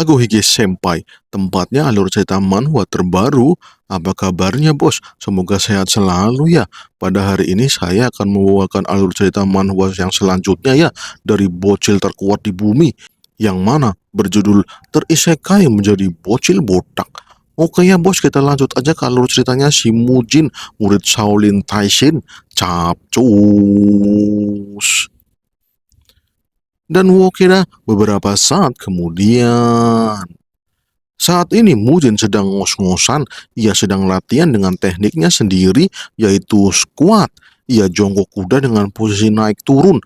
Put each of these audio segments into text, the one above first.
Aku Hige Senpai, tempatnya alur cerita manhwa terbaru. Apa kabarnya bos? Semoga sehat selalu ya. Pada hari ini saya akan membawakan alur cerita manhwa yang selanjutnya ya. Dari bocil terkuat di bumi. Yang mana berjudul Terisekai Menjadi Bocil Botak. Oke ya bos, kita lanjut aja ke alur ceritanya si Mujin, murid Shaolin Taishin. Capcus. Dan Wokira beberapa saat kemudian. Saat ini Mujin sedang ngos-ngosan, ia sedang latihan dengan tekniknya sendiri yaitu squat. Ia jongkok kuda dengan posisi naik turun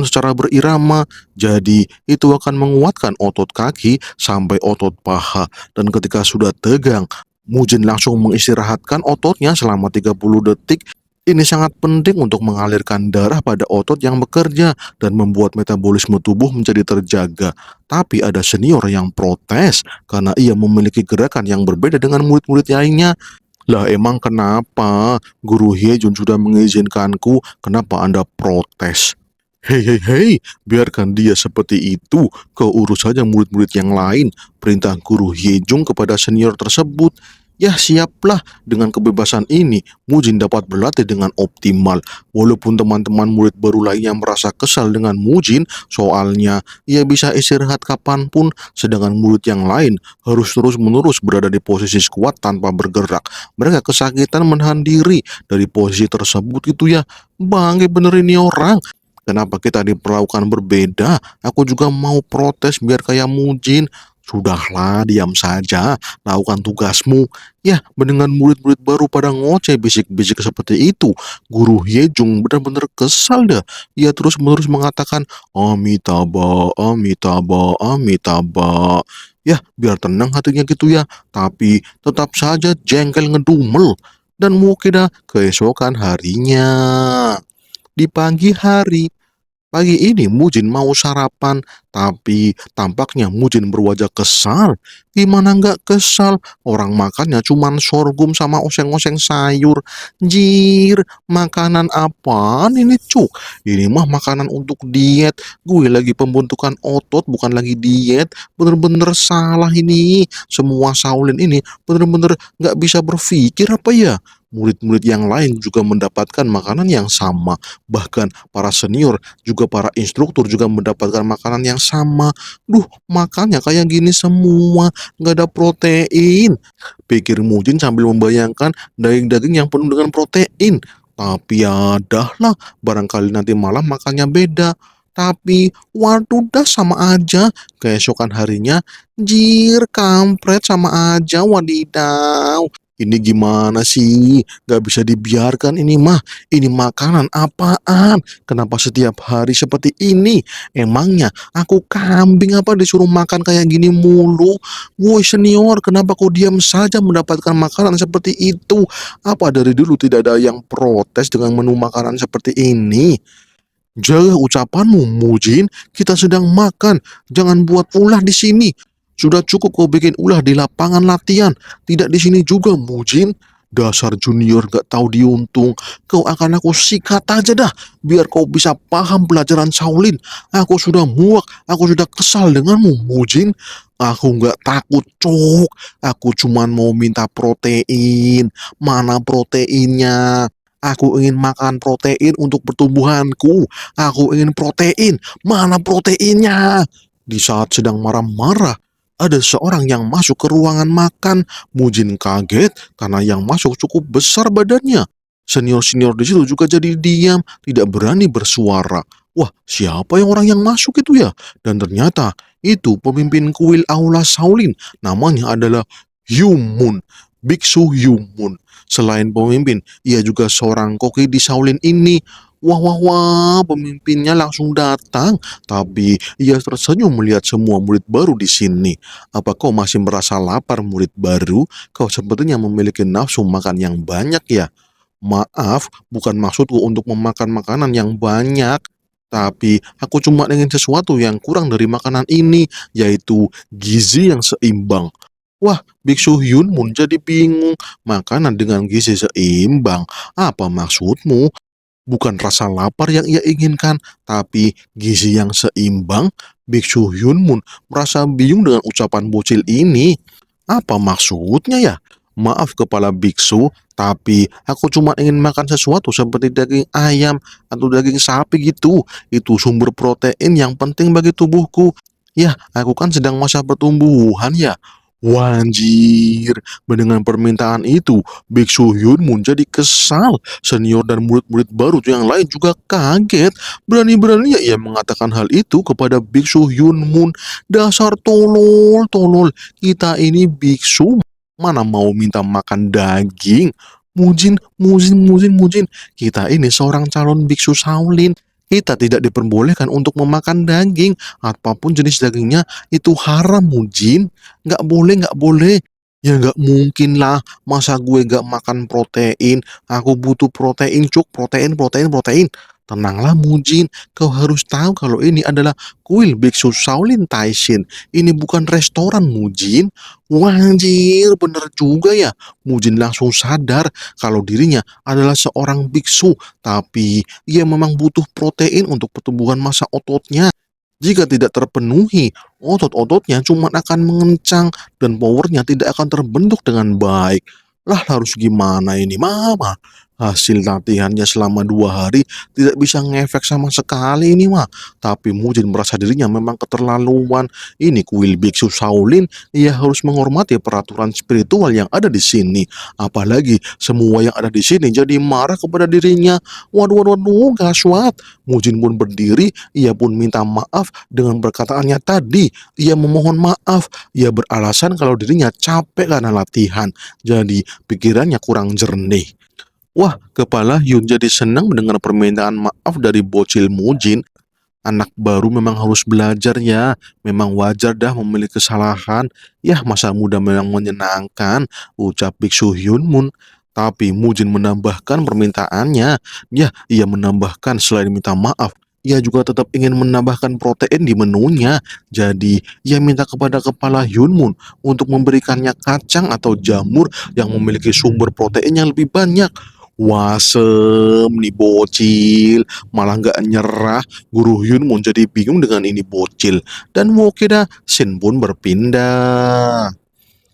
secara berirama. Jadi itu akan menguatkan otot kaki sampai otot paha. Dan ketika sudah tegang, Mujin langsung mengistirahatkan ototnya selama 30 detik. Ini sangat penting untuk mengalirkan darah pada otot yang bekerja dan membuat metabolisme tubuh menjadi terjaga. Tapi ada senior yang protes karena ia memiliki gerakan yang berbeda dengan murid-murid lainnya. Lah emang kenapa? Guru Hyejun sudah mengizinkanku, kenapa Anda protes? Hei hei hei, biarkan dia seperti itu, kau urus saja murid-murid yang lain, perintah Guru Hyejun kepada senior tersebut. Ya siaplah, dengan kebebasan ini, Mujin dapat berlatih dengan optimal. Walaupun teman-teman murid baru lainnya merasa kesal dengan Mujin, soalnya ia bisa istirahat kapanpun, sedangkan murid yang lain harus terus-menerus berada di posisi squat tanpa bergerak. Mereka kesakitan menahan diri dari posisi tersebut gitu ya. Bangke bener ini orang. Kenapa kita diperlakukan berbeda? Aku juga mau protes biar kayak Mujin. Sudahlah, diam saja, lakukan tugasmu. Ya, mendengar murid-murid baru pada ngoceh bisik-bisik seperti itu, Guru Hyejung benar-benar kesal dah. Ia terus-menerus mengatakan, Amitabha, Amitabha, Amitabha. Ya, biar tenang hatinya gitu ya, tapi tetap saja jengkel ngedumel. Dan mungkin keesokan harinya. Di pagi hari, pagi ini Mujin mau sarapan, tapi tampaknya Mujin berwajah kesal. Gimana nggak kesal? Orang makannya cuman sorghum sama oseng-oseng sayur. Jir, makanan apaan ini cuk? Ini mah makanan untuk diet. Gue lagi pembentukan otot, bukan lagi diet. Bener-bener salah ini. Semua Shaolin ini bener-bener nggak bisa berpikir apa ya? Murid-murid yang lain juga mendapatkan makanan yang sama. Bahkan para senior juga para instruktur juga mendapatkan makanan yang sama. Duh, makannya kayak gini semua, nggak ada protein. Pikir Mujin sambil membayangkan daging-daging yang penuh dengan protein. Tapi ya dah lah, barangkali nanti malam makannya beda. Tapi waduh dah sama aja. Keesokan harinya, jir kampret sama aja wadidaw. Ini gimana sih? Gak bisa dibiarkan ini mah. Ini makanan apaan? Kenapa setiap hari seperti ini? Emangnya aku kambing apa disuruh makan kayak gini mulu? Woi senior, kenapa kau diam saja mendapatkan makanan seperti itu? Apa dari dulu tidak ada yang protes dengan menu makanan seperti ini? Jaga ucapanmu, Mujin. Kita sedang makan. Jangan buat ulah di sini. Sudah cukup kau bikin ulah di lapangan latihan. Tidak di sini juga, Mujin. Dasar junior gak tahu diuntung. Kau akan aku sikat aja dah. Biar kau bisa paham pelajaran Shaolin. Aku sudah muak. Aku sudah kesal denganmu, Mujin. Aku gak takut, cok. Aku cuman mau minta protein. Mana proteinnya? Aku ingin makan protein untuk pertumbuhanku. Aku ingin protein. Mana proteinnya? Di saat sedang marah-marah, ada seorang yang masuk ke ruangan makan. Mujin kaget karena yang masuk cukup besar badannya. Senior-senior di situ juga jadi diam, tidak berani bersuara. Wah, siapa yang orang yang masuk itu ya? Dan ternyata itu pemimpin kuil Aula Shaolin. Namanya adalah Yumun, Biksu Yumun. Selain pemimpin, ia juga seorang koki di Shaolin ini. Wah wah wah, pemimpinnya langsung datang. Tapi ia tersenyum melihat semua murid baru di sini. Apa kau masih merasa lapar murid baru? Kau sepertinya memiliki nafsu makan yang banyak ya. Maaf, bukan maksudku untuk memakan makanan yang banyak. Tapi aku cuma ingin sesuatu yang kurang dari makanan ini, yaitu gizi yang seimbang. Wah, Biksu Hyunmun jadi bingung. Makanan dengan gizi seimbang. Apa maksudmu? Bukan rasa lapar yang ia inginkan, tapi gizi yang seimbang. Biksu Hyunmun merasa bingung dengan ucapan bocil ini. Apa maksudnya ya? Maaf kepala biksu, tapi aku cuma ingin makan sesuatu seperti daging ayam atau daging sapi gitu. Itu sumber protein yang penting bagi tubuhku. Ya, aku kan sedang masa pertumbuhan ya. Wanjir, mendengar permintaan itu, Biksu Hyunmun jadi kesal. Senior dan murid-murid baru yang lain juga kaget. Berani-beraninya ia mengatakan hal itu kepada Biksu Hyunmun. Dasar tolol, tolol. Kita ini biksu, mana mau minta makan daging? Mujin, mujin, mujin, mujin. Kita ini seorang calon biksu Shaolin. Kita tidak diperbolehkan untuk memakan daging. Apapun jenis dagingnya itu haram, Mujin. Nggak boleh, nggak boleh. Ya nggak mungkin lah, masa gue nggak makan protein? Aku butuh protein, cuk, protein, protein, protein. Tenanglah Mujin, kau harus tahu kalau ini adalah kuil biksu Shaolin Taishin. Ini bukan restoran Mujin. Wah anjir, bener juga ya. Mujin langsung sadar kalau dirinya adalah seorang biksu, tapi ia memang butuh protein untuk pertumbuhan massa ototnya. Jika tidak terpenuhi, otot-ototnya cuma akan mengencang dan powernya tidak akan terbentuk dengan baik. Lah harus gimana ini mama? Hasil latihannya selama 2 hari tidak bisa ngefek sama sekali ini mah. Tapi Mujin merasa dirinya memang keterlaluan. Ini kuil biksu Shaolin, ia harus menghormati peraturan spiritual yang ada di sini. Apalagi semua yang ada di sini jadi marah kepada dirinya. Waduh, waduh, waduh, gaswat. Mujin pun berdiri, ia pun minta maaf dengan perkataannya tadi. Ia memohon maaf, ia beralasan kalau dirinya capek karena latihan, jadi pikirannya kurang jernih. Wah, kepala Hyun jadi senang mendengar permintaan maaf dari bocil Mujin. Anak baru memang harus belajar ya, memang wajar dah memiliki kesalahan. Yah, masa muda memang menyenangkan, ucap Biksu Hyunmun. Tapi Mujin menambahkan permintaannya. Ya, ia menambahkan selain minta maaf, ia juga tetap ingin menambahkan protein di menunya. Jadi, ia minta kepada kepala Hyunmun untuk memberikannya kacang atau jamur yang memiliki sumber protein yang lebih banyak. Wasem nih bocil, malah nggak nyerah. Guru Hyunmun jadi bingung dengan ini bocil. Dan Mokeda Shin pun berpindah.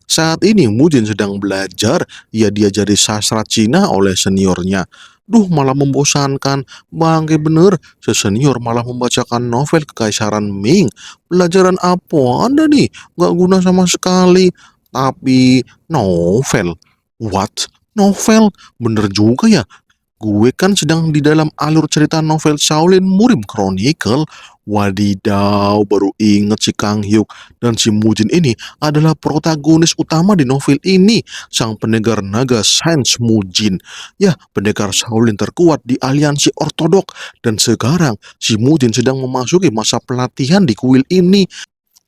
Saat ini Mujin sedang belajar, ia diajari sastra Cina oleh seniornya. Duh, malah membosankan. Bangke bener, sesenior malah membacakan novel Kekaisaran Ming. Pelajaran apa Anda nih? Nggak guna sama sekali. Tapi novel? What? Novel? Bener juga ya. Gue kan sedang di dalam alur cerita novel Shaolin Murim Chronicle. Wadidaw, baru inget si Kang Hyuk dan si Mujin ini adalah protagonis utama di novel ini. Sang pendekar naga Sains Mujin. Ya, pendekar Shaolin terkuat di aliansi ortodok. Dan sekarang si Mujin sedang memasuki masa pelatihan di kuil ini.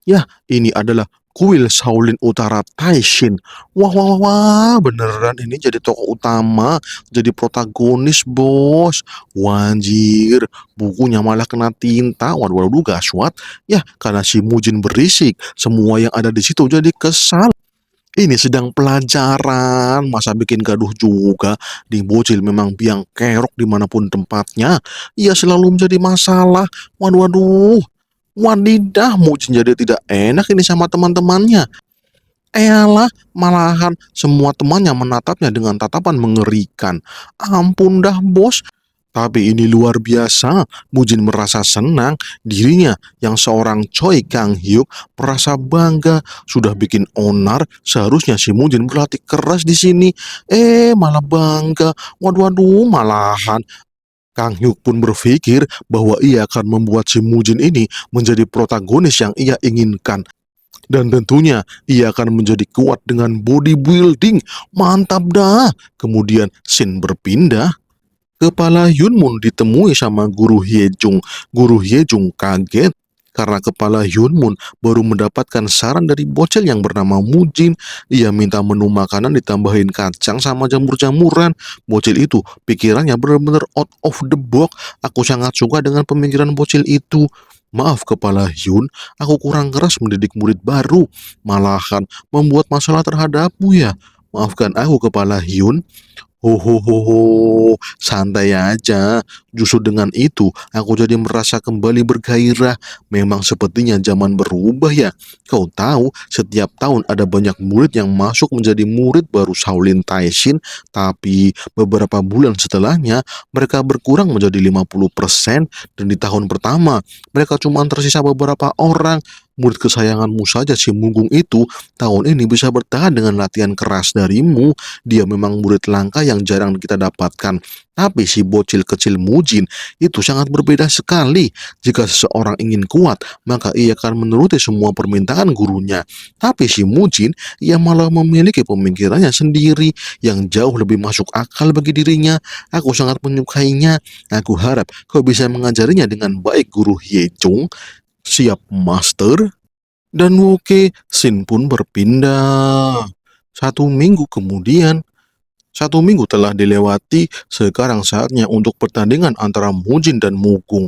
Ya, ini adalah kuil Shaolin Utara Taishin. Wah, wah, wah, wah, beneran ini jadi tokoh utama, jadi protagonis, bos. Wanjir, bukunya malah kena tinta. Waduh, waduh, gaswat. Ya, karena si Mujin berisik, semua yang ada di situ jadi kesal. Ini sedang pelajaran, masa bikin gaduh juga. Di bocil memang biang kerok dimanapun tempatnya. Ia selalu menjadi masalah. Waduh, waduh. Wadidah, Mujin jadi tidak enak ini sama teman-temannya. Eyalah, malahan semua temannya menatapnya dengan tatapan mengerikan. Ampun dah bos. Tapi ini luar biasa, Mujin merasa senang. Dirinya yang seorang Choi Kang Hyuk merasa bangga sudah bikin onar. Seharusnya si Mujin berlatih keras di sini. Malah bangga. Waduh, waduh, malahan Kang Hyuk pun berpikir bahwa ia akan membuat si Mujin ini menjadi protagonis yang ia inginkan. Dan tentunya ia akan menjadi kuat dengan bodybuilding. Mantap dah. Kemudian Shin berpindah. Kepala Hyunmun ditemui sama Guru Hyejung. Guru Hyejung kaget karena kepala Hyunmun baru mendapatkan saran dari bocil yang bernama Mujin. Ia minta menu makanan ditambahin kacang sama jamur-jamuran. Bocil itu pikirannya benar-benar out of the box. Aku sangat suka dengan pemikiran bocil itu. Maaf kepala Hyun, aku kurang keras mendidik murid baru. Malahan membuat masalah terhadapmu ya. Maafkan aku kepala Hyun. Ho ho ho ho, santai aja. Justru dengan itu, aku jadi merasa kembali bergairah. Memang sepertinya zaman berubah ya. Kau tahu, setiap tahun ada banyak murid yang masuk menjadi murid baru Shaolin Taishin, tapi beberapa bulan setelahnya mereka berkurang menjadi 50% dan di tahun pertama mereka cuma tersisa beberapa orang. Murid kesayanganmu saja si Munggung itu tahun ini bisa bertahan dengan latihan keras darimu. Dia memang murid langka yang jarang kita dapatkan. Tapi si bocil kecil Mujin itu sangat berbeda sekali. Jika seseorang ingin kuat, maka ia akan menuruti semua permintaan gurunya. Tapi si Mujin, ia malah memiliki pemikirannya sendiri yang jauh lebih masuk akal bagi dirinya. Aku sangat menyukainya. Aku harap kau bisa mengajarinya dengan baik, Guru Hiechung. Siap, Master. Dan Woke Sin pun berpindah. Satu minggu kemudian, 1 minggu telah dilewati, sekarang saatnya untuk pertandingan antara Mujin dan Mugung.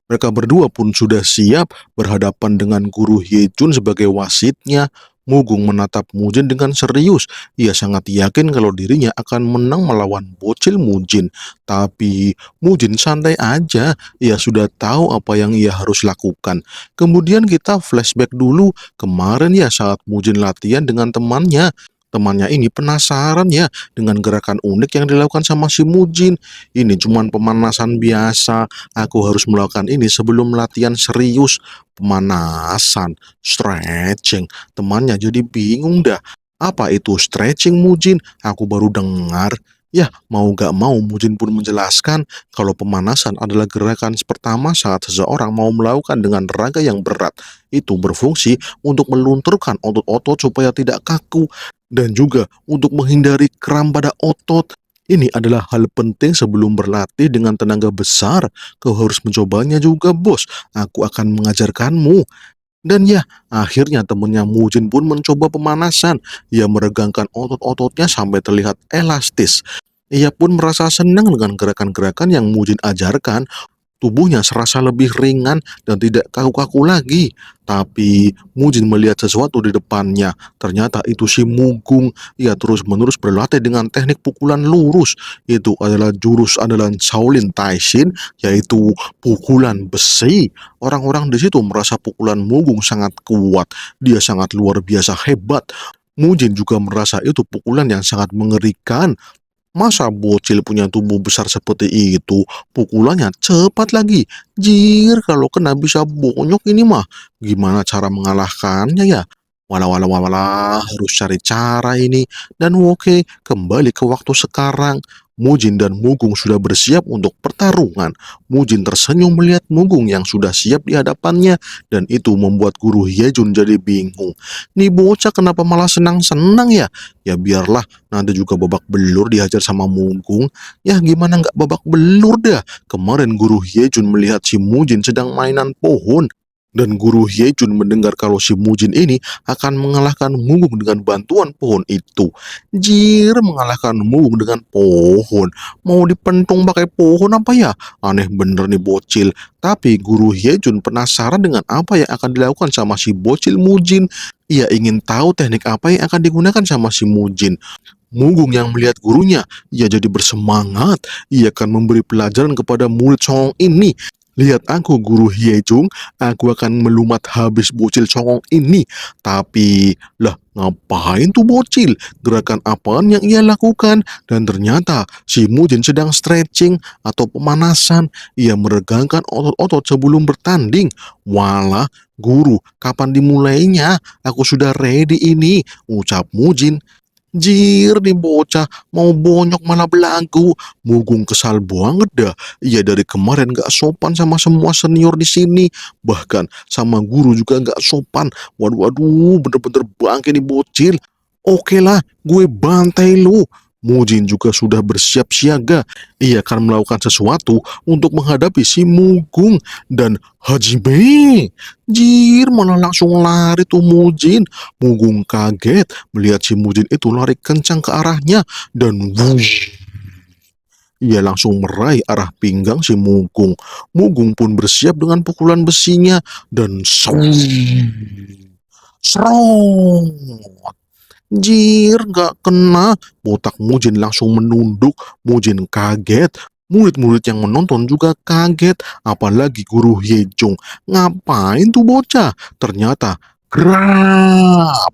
Mereka berdua pun sudah siap berhadapan dengan Guru Hyejun sebagai wasitnya. Mugung menatap Mujin dengan serius. Ia sangat yakin kalau dirinya akan menang melawan bocil Mujin. Tapi Mujin santai aja. Ia sudah tahu apa yang ia harus lakukan. Kemudian kita flashback dulu. Kemarin ya saat Mujin latihan dengan temannya. Temannya ini penasaran ya dengan gerakan unik yang dilakukan sama si Mujin. Ini cuman pemanasan biasa. Aku harus melakukan ini sebelum latihan serius. Pemanasan, stretching. Temannya jadi bingung dah. Apa itu stretching, Mujin? Aku baru dengar. Ya, mau gak mau Mujin pun menjelaskan kalau pemanasan adalah gerakan pertama saat seseorang mau melakukan dengan raga yang berat. Itu berfungsi untuk melunturkan otot-otot supaya tidak kaku dan juga untuk menghindari kram pada otot. Ini adalah hal penting sebelum berlatih dengan tenaga besar. Kau harus mencobanya juga, bos. Aku akan mengajarkanmu. Dan ya, akhirnya temannya Mujin pun mencoba pemanasan. Ia meregangkan otot-ototnya sampai terlihat elastis. Ia pun merasa senang dengan gerakan-gerakan yang Mujin ajarkan. Tubuhnya serasa lebih ringan dan tidak kaku-kaku lagi. Tapi Mujin melihat sesuatu di depannya. Ternyata itu si Mugung. Ia terus-menerus berlatih dengan teknik pukulan lurus. Itu adalah jurus andalan Shaolin Taishin, yaitu pukulan besi. Orang-orang di situ merasa pukulan Mugung sangat kuat. Dia sangat luar biasa hebat. Mujin juga merasa itu pukulan yang sangat mengerikan. Masa bocil punya tubuh besar seperti itu, pukulannya cepat lagi. Jir, kalau kena bisa bonyok ini mah. Gimana cara mengalahkannya ya? Walah, walah, walah, walah, harus cari cara ini. Dan Woke kembali ke waktu sekarang. Mujin dan Mugung sudah bersiap untuk pertarungan. Mujin tersenyum melihat Mugung yang sudah siap di hadapannya. Dan itu membuat Guru Hyejun jadi bingung. Nih bocah kenapa malah senang-senang ya? Ya biarlah, nanti juga babak belur dihajar sama Mugung. Ya gimana nggak babak belur dah. Kemarin Guru Hyejun melihat si Mujin sedang mainan pohon. Dan Guru Hyejun mendengar kalau si Mujin ini akan mengalahkan Mugung dengan bantuan pohon itu. Jir, mengalahkan Mugung dengan pohon. Mau dipentung pakai pohon apa ya? Aneh bener nih bocil. Tapi Guru Hyejun penasaran dengan apa yang akan dilakukan sama si bocil Mujin. Ia ingin tahu teknik apa yang akan digunakan sama si Mujin. Mugung yang melihat gurunya, ia jadi bersemangat. Ia akan memberi pelajaran kepada murid songong ini. Lihat aku, Guru Hyejung, aku akan melumat habis bocil songong ini. Tapi, lah ngapain tuh bocil? Gerakan apaan yang ia lakukan? Dan ternyata si Mujin sedang stretching atau pemanasan. Ia meregangkan otot-otot sebelum bertanding. Walah, guru, kapan dimulainya? Aku sudah ready ini, ucap Mujin. Jir nih bocah, mau bonyok malah belagu. Mugung kesal banget dah. Ia dari kemarin gak sopan sama semua senior di sini. Bahkan sama guru juga gak sopan. Waduh, waduh, bener-bener bangke nih bocil. Oke lah, gue bantai lu. Mujin juga sudah bersiap siaga. Ia akan melakukan sesuatu untuk menghadapi si Mugung dan Hajime. Jir, malah langsung lari tuh Mujin. Mugung kaget melihat si Mujin itu lari kencang ke arahnya dan wush, ia langsung meraih arah pinggang si Mugung. Mugung pun bersiap dengan pukulan besinya dan serong. Jir, nggak kena. Botak Mujin langsung menunduk. Mujin kaget. Murid-murid yang menonton juga kaget. Apalagi guru Yejong. Ngapain tuh bocah? Ternyata grab.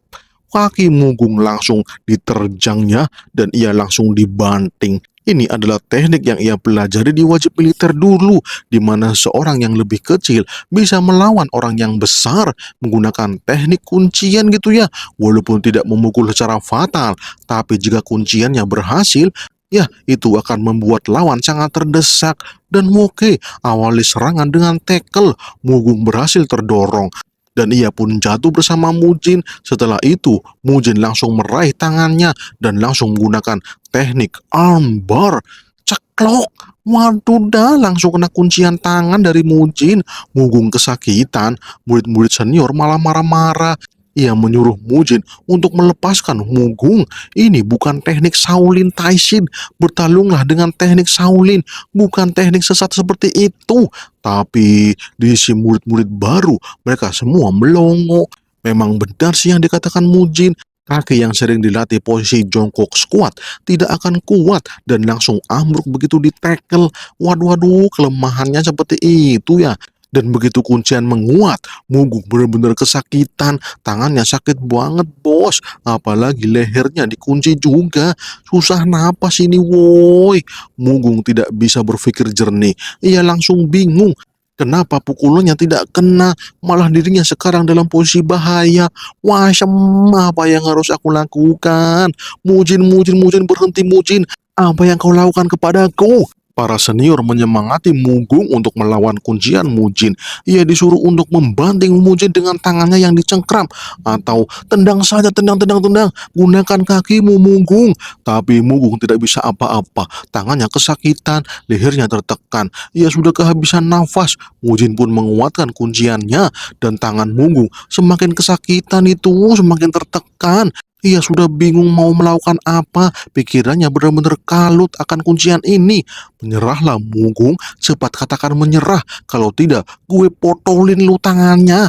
Kaki Mugung langsung diterjangnya dan ia langsung dibanting. Ini adalah teknik yang ia pelajari di wajib militer dulu, di mana seorang yang lebih kecil bisa melawan orang yang besar menggunakan teknik kuncian gitu ya. Walaupun tidak memukul secara fatal, tapi jika kunciannya berhasil, ya itu akan membuat lawan sangat terdesak. Dan Woke awali serangan dengan tackle, Mugung berhasil terdorong dan ia pun jatuh bersama Mujin. Setelah itu, Mujin langsung meraih tangannya dan langsung menggunakan teknik armbar. Ceklok! Waduh dah, langsung kena kuncian tangan dari Mujin. Mugung kesakitan, murid-murid senior malah marah-marah. Ia menyuruh Mujin untuk melepaskan Mugung. Ini bukan teknik Shaolin Taishin. Bertarunglah dengan teknik Shaolin, bukan teknik sesat seperti itu. Tapi di sisi murid-murid baru, mereka semua melongo. Memang benar sih yang dikatakan Mujin. Kaki yang sering dilatih posisi jongkok squat tidak akan kuat dan langsung ambruk begitu di tackle. Waduh, waduh, kelemahannya seperti itu ya. Dan begitu kuncian menguat, Mugung benar-benar kesakitan. Tangannya sakit banget, bos. Apalagi lehernya dikunci juga. Susah napas ini, woi. Mugung tidak bisa berpikir jernih. Ia langsung bingung. Kenapa pukulannya tidak kena, malah dirinya sekarang dalam posisi bahaya. Wah, apa yang harus aku lakukan? Mujin, Mujin, Mujin, berhenti Mujin. Apa yang kau lakukan kepadaku? Para senior menyemangati Mugung untuk melawan kuncian Mujin. Ia disuruh untuk membanting Mujin dengan tangannya yang dicengkram. Atau tendang saja, tendang, tendang, tendang. Gunakan kakimu, Mugung. Tapi Mugung tidak bisa apa-apa. Tangannya kesakitan, lehernya tertekan. Ia sudah kehabisan nafas. Mujin pun menguatkan kunciannya. Dan tangan Mugung semakin kesakitan itu, semakin tertekan. Ia sudah bingung mau melakukan apa. Pikirannya benar-benar kalut akan kuncian ini. Menyerahlah Mugung, cepat katakan menyerah. Kalau tidak, gue potolin lu tangannya.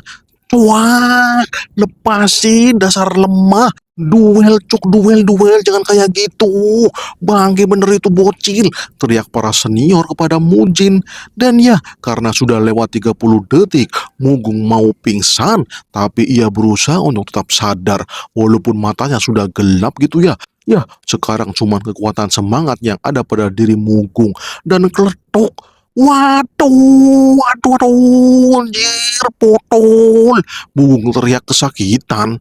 Cuak, lepasin dasar lemah. Duel, cuk, duel, duel, jangan kayak gitu. Bangke bener itu bocil, teriak para senior kepada Mujin. Dan ya, karena sudah lewat 30 detik, Mugung mau pingsan, tapi ia berusaha untuk tetap sadar, walaupun matanya sudah gelap gitu ya. Ya, sekarang cuma kekuatan semangat yang ada pada diri Mugung. Dan keletuk. Waduh, waduh, waduh, anjir, potol. Mugung teriak kesakitan.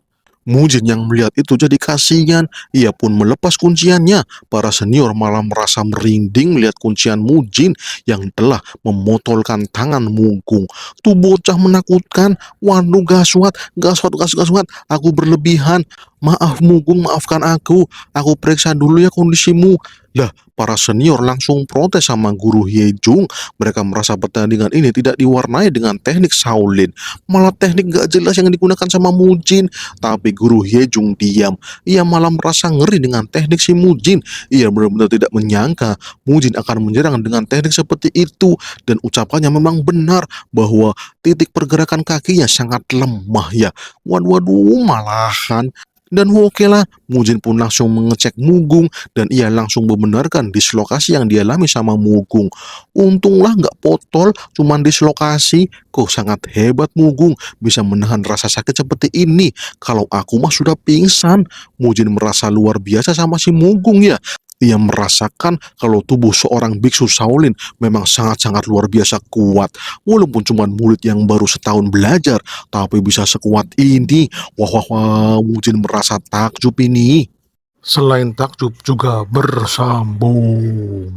Mujin yang melihat itu jadi kasihan. Ia pun melepas kunciannya. Para senior malah merasa merinding melihat kuncian Mujin yang telah memotolkan tangan Mugung. Tuh bocah menakutkan. Waduh, gaswat, gaswat, gaswat. Aku berlebihan. Maaf Mugung, maafkan aku. Aku periksa dulu ya kondisimu. Lah, para senior langsung protes sama guru Yejung. Mereka merasa pertandingan ini tidak diwarnai dengan teknik Shaolin, malah teknik gak jelas yang digunakan sama Mujin. Tapi guru Yejung diam. Ia malah merasa ngeri dengan teknik si Mujin. Ia benar-benar tidak menyangka Mujin akan menyerang dengan teknik seperti itu. Dan ucapannya memang benar bahwa titik pergerakan kakinya sangat lemah ya. Waduh, waduh, malahan. Dan oke lah, Mujin pun langsung mengecek Mugung dan ia langsung membenarkan dislokasi yang dialami sama Mugung. Untunglah nggak potol, cuman dislokasi. Kok sangat hebat Mugung, bisa menahan rasa sakit seperti ini. Kalau aku mah sudah pingsan. Mujin merasa luar biasa sama si Mugung ya. Ia merasakan kalau tubuh seorang biksu Shaolin memang sangat-sangat luar biasa kuat. Walaupun cuma murid yang baru setahun belajar, tapi bisa sekuat ini. Wah, wah, wah, Mujin merasa takjub ini. Selain takjub juga bersambung.